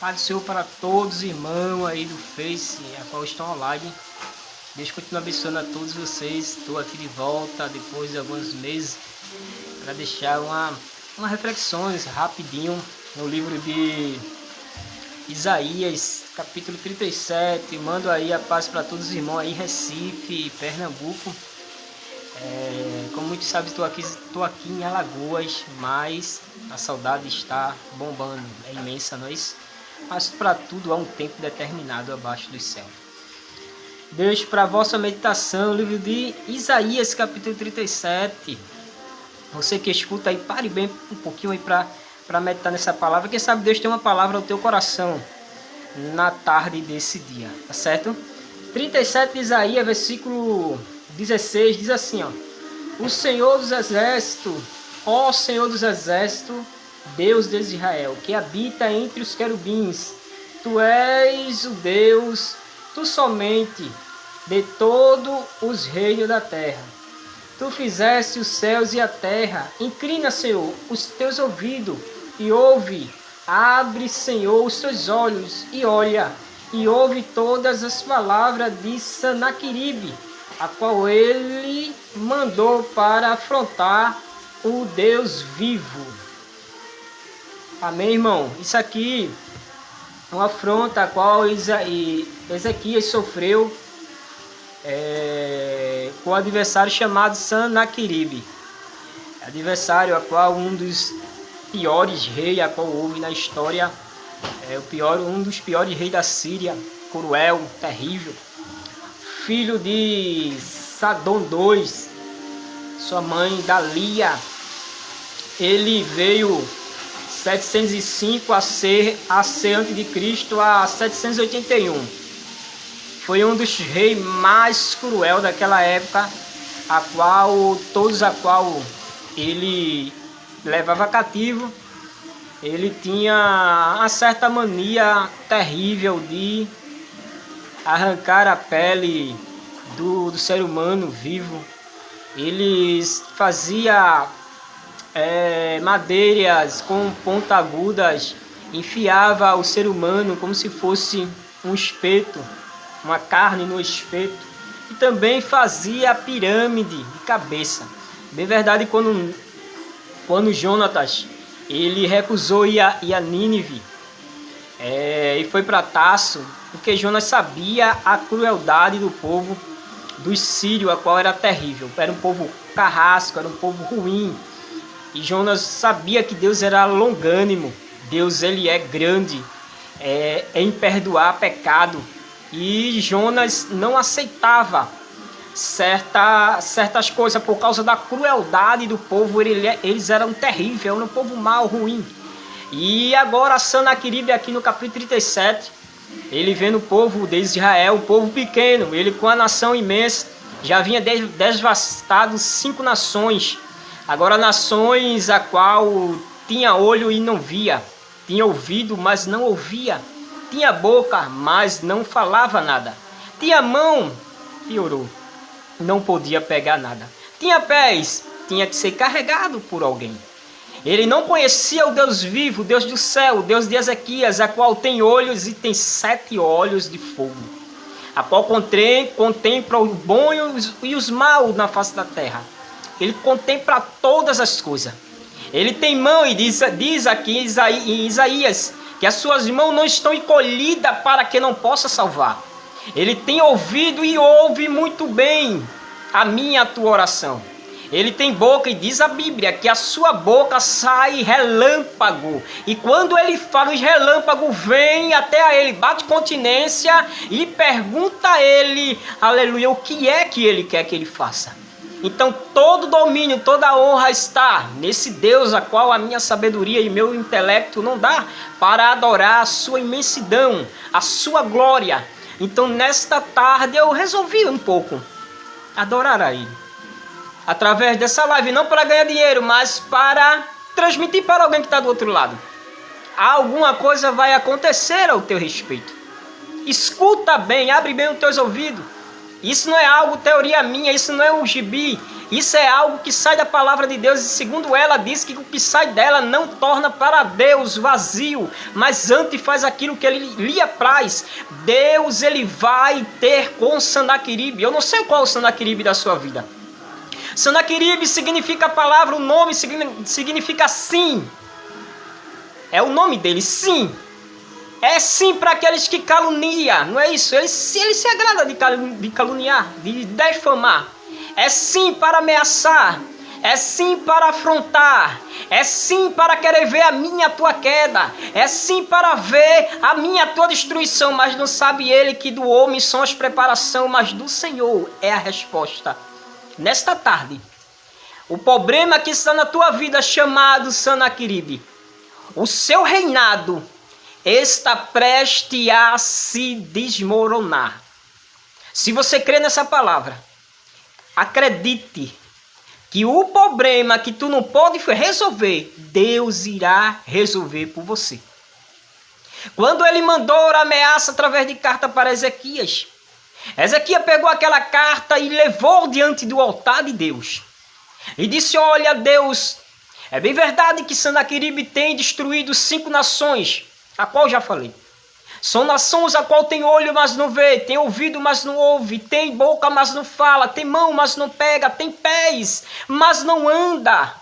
Paz do Senhor para todos os irmãos aí do Face, a qual estão online. Deus continue abençoando a todos vocês. Estou aqui de volta depois de alguns meses para deixar uma reflexões rapidinho no livro de Isaías, capítulo 37. Mando aí a paz para todos os irmãos aí em Recife, Pernambuco. Como muitos sabem, estou aqui em Alagoas, mas a saudade está bombando, é imensa, não é isso? Mas para tudo há um tempo determinado abaixo do céu. Deus, para a vossa meditação, o livro de Isaías, capítulo 37. Você que escuta aí, pare bem um pouquinho aí para meditar nessa palavra. Quem sabe Deus tem uma palavra ao teu coração na tarde desse dia, tá certo? 37 de Isaías, versículo 16, diz assim, ó: O Senhor dos Exércitos, ó Senhor dos Exércitos, Deus de Israel, que habita entre os querubins, tu és o Deus, tu somente, de todos os reinos da terra. Tu fizeste os céus e a terra. Inclina, Senhor, os teus ouvidos e ouve. Abre, Senhor, os teus olhos e olha, e ouve todas as palavras de Sanaqueribe, a qual ele mandou para afrontar o Deus vivo. Amém, irmão? Isso aqui é uma afronta a qual Ezequias sofreu com o adversário chamado Sanaqueribe. Adversário a qual um dos piores reis a qual houve na história, um dos piores reis da Síria, cruel, terrível, filho de Sadom II, sua mãe Dalia. Ele veio 705 a ser antes de Cristo a 781. Foi um dos reis mais cruel daquela época, todos a qual ele levava cativo. Ele tinha uma certa mania terrível de arrancar a pele do ser humano vivo. Ele fazia madeiras com pontagudas, enfiava o ser humano como se fosse um espeto, uma carne no espeto, e também fazia pirâmide de cabeça. Bem verdade, quando Jonatas ele recusou ir a Nínive e foi para Tarso, porque Jonas sabia a crueldade do povo dos sírios, a qual era terrível. Era um povo carrasco, era um povo ruim. E Jonas sabia que Deus era longânimo. Deus, ele é grande em perdoar pecado. E Jonas não aceitava certas coisas por causa da crueldade do povo. Eles eram terríveis, eram um povo mau, ruim. E agora Sanaqueribe, aqui no capítulo 37, ele vendo o povo de Israel, um povo pequeno, ele com a nação imensa, já havia devastado 5 nações. Agora nações a qual tinha olho e não via, tinha ouvido, mas não ouvia, tinha boca, mas não falava nada, tinha mão, piorou, não podia pegar nada, tinha pés, tinha que ser carregado por alguém. Ele não conhecia o Deus vivo, o Deus do céu, o Deus de Ezequias, a qual tem olhos e tem 7 olhos de fogo, a qual contempla o bom e os maus na face da terra. Ele contempla todas as coisas. Ele tem mão, e diz aqui em Isaías que as suas mãos não estão encolhidas para que não possa salvar. Ele tem ouvido e ouve muito bem a minha, a tua oração. Ele tem boca, e diz a Bíblia que a sua boca sai relâmpago. E quando ele fala, os relâmpagos vêm até a ele, bate continência e pergunta a ele, aleluia, o que é que ele quer que ele faça. Então todo domínio, toda honra está nesse Deus a qual a minha sabedoria e meu intelecto não dá para adorar a sua imensidão, a sua glória. Então nesta tarde eu resolvi um pouco adorar a Ele. Através dessa live, não para ganhar dinheiro, mas para transmitir para alguém que está do outro lado. Alguma coisa vai acontecer ao teu respeito. Escuta bem, abre bem os teus ouvidos. Isso não é algo teoria minha, isso não é um gibi. Isso é algo que sai da palavra de Deus, e segundo ela diz que o que sai dela não torna para Deus vazio, mas antes faz aquilo que ele lhe apraz. Deus, ele vai ter com Sanaqueribe. Eu não sei qual é o Sanaqueribe da sua vida. Sanaqueribe significa a palavra, o nome significa sim. É o nome dele, sim. É sim para aqueles que caluniam, não é isso? Ele se agrada de caluniar, de difamar. É sim para ameaçar. É sim para afrontar. É sim para querer ver a minha, a tua queda. É sim para ver a minha, a tua destruição. Mas não sabe ele que do homem são as preparações, mas do Senhor é a resposta. Nesta tarde, o problema que está na tua vida chamado Sanaqueribe, o seu reinado está prestes a se desmoronar. Se você crê nessa palavra, acredite que o problema que tu não pode resolver, Deus irá resolver por você. Quando ele mandou a ameaça através de carta para Ezequias, Ezequias pegou aquela carta e levou diante do altar de Deus. E disse, olha Deus, é bem verdade que Sanaqueribe tem destruído 5 nações, a qual já falei. São nações a qual tem olho, mas não vê, tem ouvido, mas não ouve, tem boca, mas não fala, tem mão, mas não pega, tem pés, mas não anda.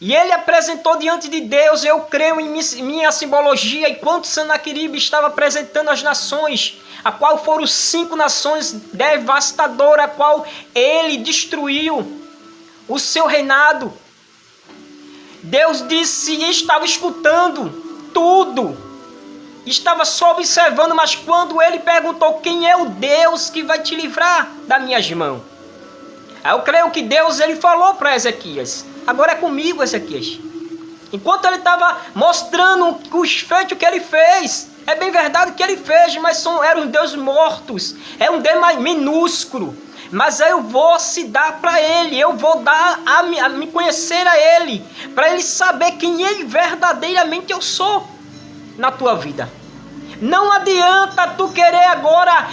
E ele apresentou diante de Deus, eu creio em minha simbologia, enquanto Sanaqueribe estava apresentando as nações, a qual foram 5 nações devastadoras, a qual ele destruiu o seu reinado. Deus disse e estava escutando tudo. Estava só observando, mas quando ele perguntou quem é o Deus que vai te livrar das minhas mãos? Eu creio que Deus ele falou para Ezequias, agora é comigo Ezequias. Enquanto ele estava mostrando os feitos que ele fez, é bem verdade que ele fez, mas eram deuses mortos, é um Deus minúsculo. Mas eu vou se dar para ele, eu vou dar a me conhecer a ele, para ele saber quem ele verdadeiramente eu sou na tua vida. Não adianta tu querer agora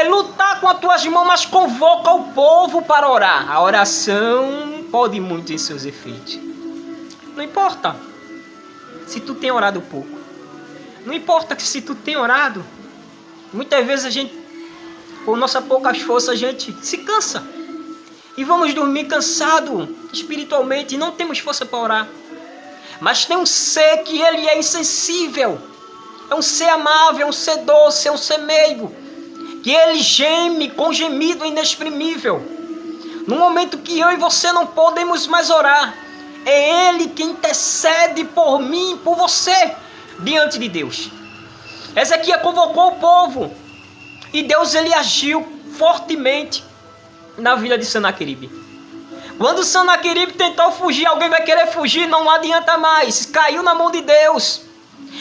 lutar com as tuas mãos, mas convoca o povo para orar. A oração pode muito em seus efeitos. Não importa se tu tem orado pouco. Não importa que se tu tem orado, muitas vezes a gente, por nossa poucas forças, a gente se cansa. E vamos dormir cansado espiritualmente e não temos força para orar. Mas tem um ser que ele é insensível. É um ser amável, é um ser doce, é um ser meigo. Que ele geme com gemido inexprimível. No momento que eu e você não podemos mais orar, é ele que intercede por mim, por você, diante de Deus. Ezequias convocou o povo. E Deus ele agiu fortemente na vida de Sanaqueribe. Quando Sanaqueribe tentou fugir, alguém vai querer fugir, não adianta mais. Caiu na mão de Deus.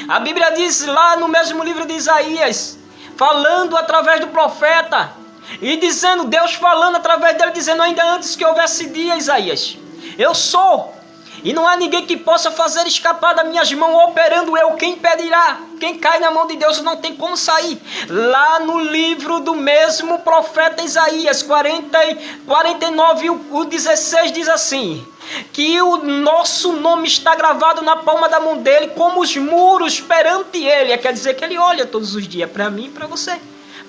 A Bíblia diz lá no mesmo livro de Isaías, falando através do profeta, e dizendo, Deus falando através dele, dizendo, ainda antes que houvesse dia, Isaías, eu sou, e não há ninguém que possa fazer escapar das minhas mãos, operando eu, quem impedirá? Quem cai na mão de Deus não tem como sair. Lá no livro do mesmo profeta Isaías, 49, o 16 diz assim, que o nosso nome está gravado na palma da mão dele, como os muros perante ele. Quer dizer que ele olha todos os dias para mim e para você,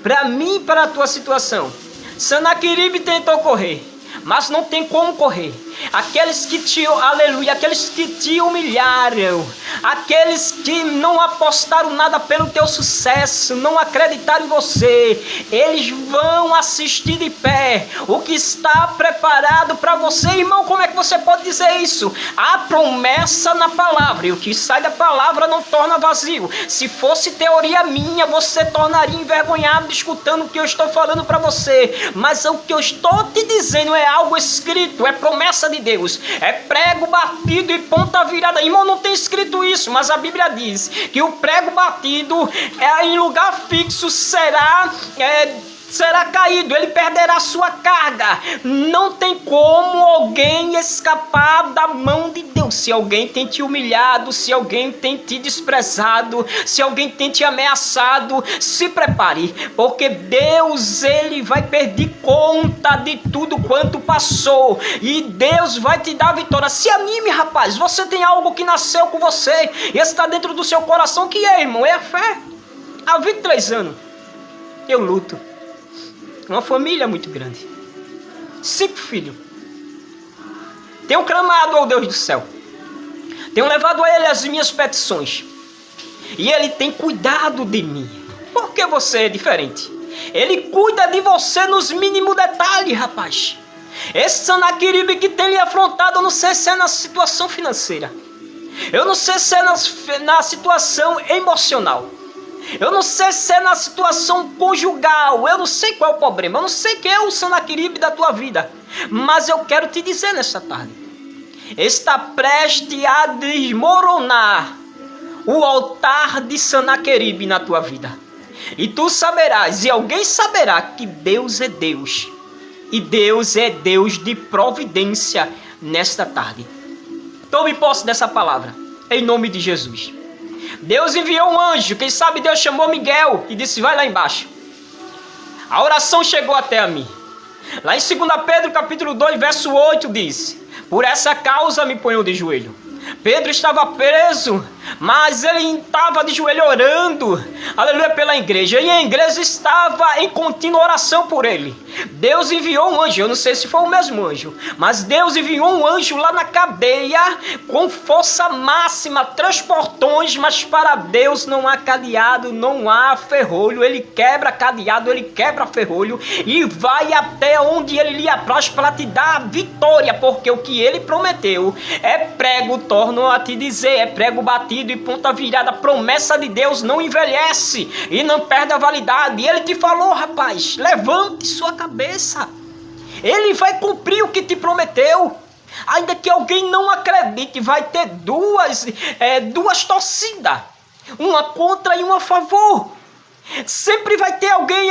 para mim e para a tua situação. Sanaqueribe tentou correr, mas não tem como correr. Aqueles que te, aleluia, aqueles que te humilharam, aqueles que não apostaram nada pelo teu sucesso, não acreditaram em você, eles vão assistir de pé o que está preparado para você. Irmão, como é que você pode dizer isso? A promessa na palavra, e o que sai da palavra não torna vazio. Se fosse teoria minha, você tornaria envergonhado escutando o que eu estou falando para você, mas o que eu estou te dizendo é algo escrito, é promessa de Deus, é prego batido e ponta virada. Irmão, não tem escrito isso, mas a Bíblia diz que o prego batido em lugar fixo será será caído, ele perderá sua carga. Não tem como alguém escapar da mão de Deus. Se alguém tem te humilhado, se alguém tem te desprezado, se alguém tem te ameaçado, se prepare, porque Deus, ele vai pedir conta de tudo quanto passou, e Deus vai te dar a vitória. Se anime, rapaz, você tem algo que nasceu com você e está dentro do seu coração. Que é, irmão? É a fé. Há 23 anos eu luto. Uma família muito grande. 5 filhos. Tenho clamado ao Deus do céu. Tenho levado a Ele as minhas petições. E Ele tem cuidado de mim. Por que você é diferente? Ele cuida de você nos mínimos detalhes, rapaz. Esse Sanaqueribe que tem lhe afrontado, eu não sei se é na situação financeira. Eu não sei se é na situação emocional. Eu não sei se é na situação conjugal. Eu não sei qual é o problema. Eu não sei quem é o Sanaqueribe da tua vida. Mas eu quero te dizer nesta tarde: está prestes a desmoronar o altar de Sanaqueribe na tua vida. E tu saberás, e alguém saberá, que Deus é Deus. E Deus é Deus de providência nesta tarde. Tome posse dessa palavra, em nome de Jesus. Deus enviou um anjo, quem sabe Deus chamou Miguel e disse: vai lá embaixo. A oração chegou até a mim. Lá em 2 Pedro capítulo 2, verso 8 diz: por essa causa me ponho de joelho. Pedro estava preso, mas ele estava de joelho orando, aleluia, pela igreja. E a igreja estava em contínua oração por ele. Deus enviou um anjo, eu não sei se foi o mesmo anjo, mas Deus enviou um anjo lá na cadeia, com força máxima, 3 portões, mas para Deus não há cadeado, não há ferrolho. Ele quebra cadeado, ele quebra ferrolho e vai até onde ele lhe apraz para te dar a vitória, porque o que ele prometeu é prego, torno a te dizer, é prego batido e ponta virada. A promessa de Deus não envelhece e não perde a validade. E ele te falou, rapaz, levante sua cabeça. Ele vai cumprir o que te prometeu. Ainda que alguém não acredite, vai ter duas torcidas, uma contra e uma a favor. Sempre vai ter alguém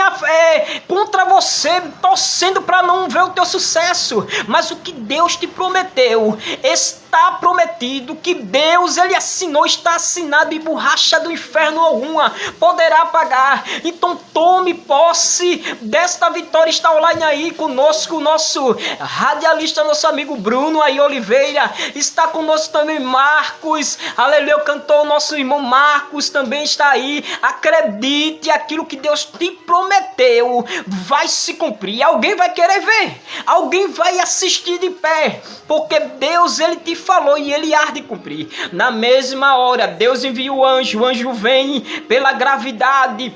contra você, torcendo para não ver o teu sucesso. Mas o que Deus te prometeu está prometido. Que Deus, ele assinou, está assinado, e borracha do inferno alguma poderá apagar. Então tome posse desta vitória. Está online aí conosco o nosso radialista, nosso amigo Bruno aí Oliveira. Está conosco também Marcos, aleluia, o cantor, nosso irmão Marcos também está aí. Acredite, aquilo que Deus te prometeu vai se cumprir. Alguém vai querer ver, alguém vai assistir de pé, porque Deus, ele te falou e ele há de cumprir. Na mesma hora, Deus envia o anjo vem pela gravidade,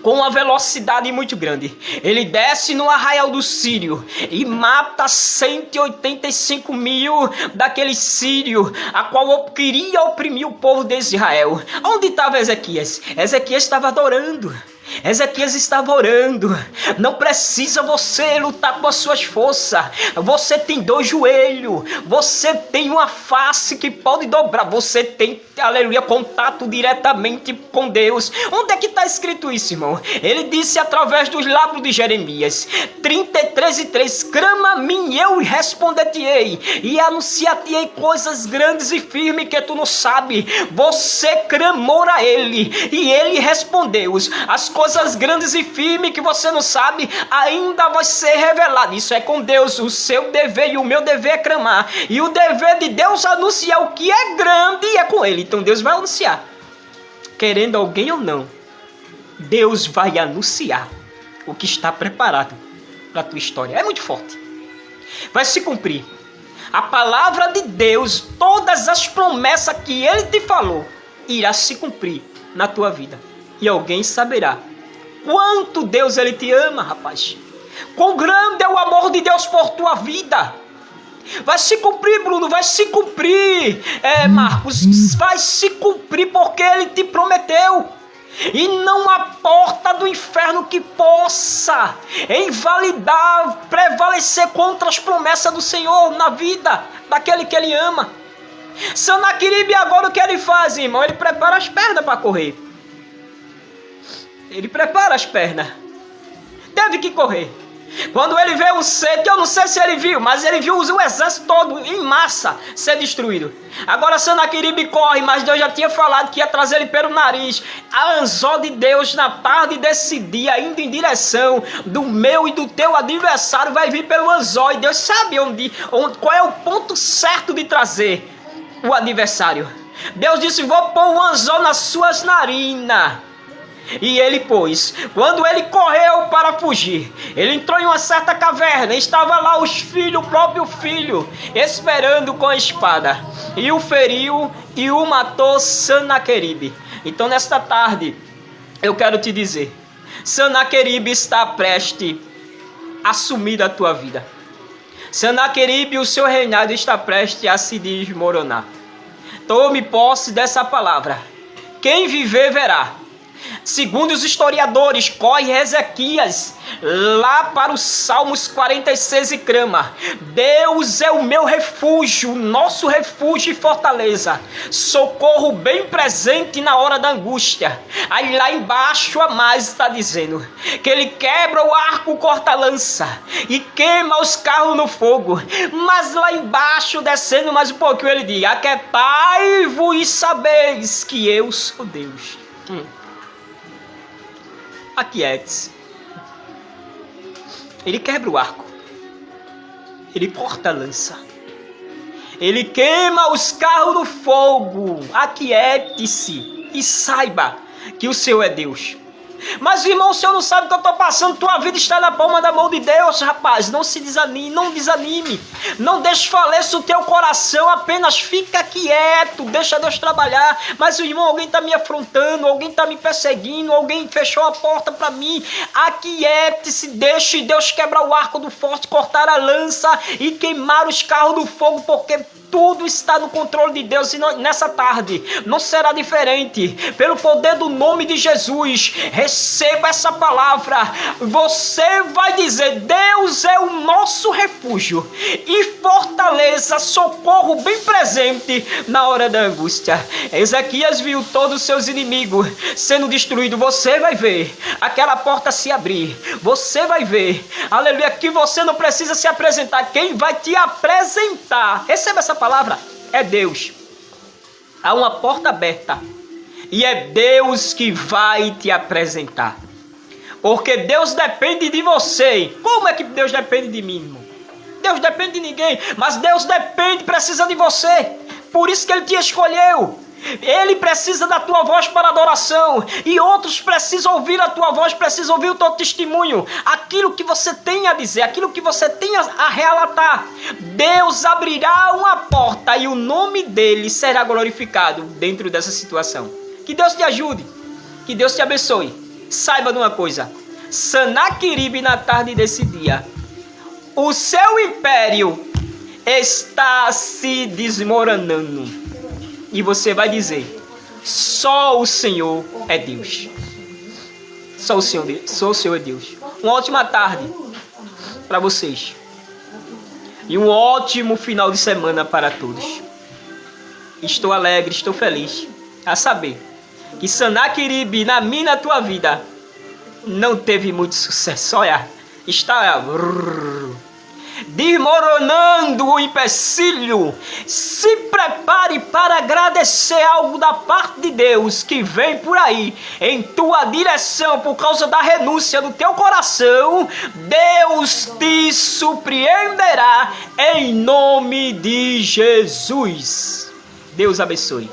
com uma velocidade muito grande. Ele desce no arraial do Sírio e mata 185 mil daqueles sírios, a qual queria oprimir o povo de Israel. Onde estava Ezequias? Ezequias estava adorando. Ezequias estava orando. Não precisa você lutar com as suas forças. Você tem 2 joelhos. Você tem uma face que pode dobrar. Você tem, aleluia, contato diretamente com Deus. Onde é que está escrito isso, irmão? Ele disse através dos lábios de Jeremias 33:3: clama a mim, eu responder-te-ei, e anunciar-te-ei coisas grandes e firmes que tu não sabe. Você clamou a ele e ele respondeu. As coisas grandes e firmes que você não sabe ainda vai ser revelado. Isso é com Deus. O seu dever e o meu dever é clamar, e o dever de Deus anunciar o que é grande é com ele. Então Deus vai anunciar, querendo alguém ou não. Deus vai anunciar o que está preparado para a tua história. É muito forte. Vai se cumprir a palavra de Deus. Todas as promessas que ele te falou irá se cumprir na tua vida. E alguém saberá quanto Deus, ele te ama, rapaz. Quão grande é o amor de Deus por tua vida. Vai se cumprir, Bruno, vai se cumprir, Marcos, vai se cumprir, porque ele te prometeu. E não há porta do inferno que possa invalidar, prevalecer contra as promessas do Senhor na vida daquele que ele ama. Sanaqueribe, agora o que ele faz, irmão? Ele prepara as pernas para correr. Ele prepara as pernas. teve que correr. Quando ele vê o que eu não sei se ele viu, mas ele viu o exército todo em massa ser destruído. Agora Senaqueribe corre, mas Deus já tinha falado que ia trazer ele pelo nariz. A anzol de Deus na tarde desse dia, indo em direção do meu e do teu adversário, vai vir pelo anzol. E Deus sabe qual é o ponto certo de trazer o adversário. Deus disse, vou pôr o anzol nas suas narinas. E ele pôs. Quando ele correu para fugir, ele entrou em uma certa caverna. Estava lá o próprio filho, esperando com a espada. E o feriu e o matou Senaqueribe. Então nesta tarde, eu quero te dizer, Senaqueribe está prestes a assumir a tua vida. Senaqueribe, o seu reinado está prestes a se desmoronar. Tome posse dessa palavra. Quem viver, verá. Segundo os historiadores, corre Ezequias lá para os Salmos 46 e clama: Deus é o meu refúgio, nosso refúgio e fortaleza, socorro bem presente na hora da angústia. Aí lá embaixo a mais está dizendo que ele quebra o arco corta-lança e queima os carros no fogo. Mas lá embaixo, descendo mais um pouquinho, ele diz: aquietai-vos e sabeis que eu sou Deus. Aquiete-se. Ele quebra o arco. Ele corta a lança. Ele queima os carros no fogo. Aquiete-se e saiba que o Senhor é Deus. Mas irmão, o Senhor não sabe o que eu estou passando. Tua vida está na palma da mão de Deus, rapaz. Não se desanime, não desanime. Não deixe faleça o teu coração. Apenas fica quieto, deixa Deus trabalhar. Mas irmão, alguém está me afrontando, alguém está me perseguindo, alguém fechou a porta para mim. Aquiete-se, deixe Deus quebrar o arco do forte, cortar a lança e queimar os carros do fogo, porque tudo está no controle de Deus. E nessa tarde não será diferente. Pelo poder do nome de Jesus, receba essa palavra. Você vai dizer: Deus é o nosso refúgio e fortaleza, socorro bem presente na hora da angústia. Ezequias viu todos os seus inimigos sendo destruídos. Você vai ver aquela porta se abrir. Você vai ver, aleluia, que você não precisa se apresentar. Quem vai te apresentar, receba essa palavra, é Deus. Há uma porta aberta e é Deus que vai te apresentar, porque Deus depende de você. Como é que Deus depende de mim, irmão? Deus depende de ninguém, mas Deus depende, precisa de você. Por isso que Ele te escolheu. Ele precisa da tua voz para adoração, e outros precisam ouvir a tua voz, precisam ouvir o teu testemunho, aquilo que você tem a dizer, aquilo que você tem a relatar. Deus abrirá uma porta e o nome dele será glorificado dentro dessa situação. Que Deus te ajude, que Deus te abençoe. Saiba de uma coisa: Senaqueribe, na tarde desse dia, o seu império está se desmoronando. E você vai dizer: só o Senhor é Deus. Só o Senhor é Deus. Uma ótima tarde para vocês. E um ótimo final de semana para todos. Estou alegre, estou feliz a saber que Senaqueribe, na minha e na tua vida, não teve muito sucesso. Olha, está desmoronando o empecilho. Se prepare para agradecer algo da parte de Deus que vem por aí em tua direção por causa da renúncia do teu coração. Deus te surpreenderá em nome de Jesus. Deus abençoe.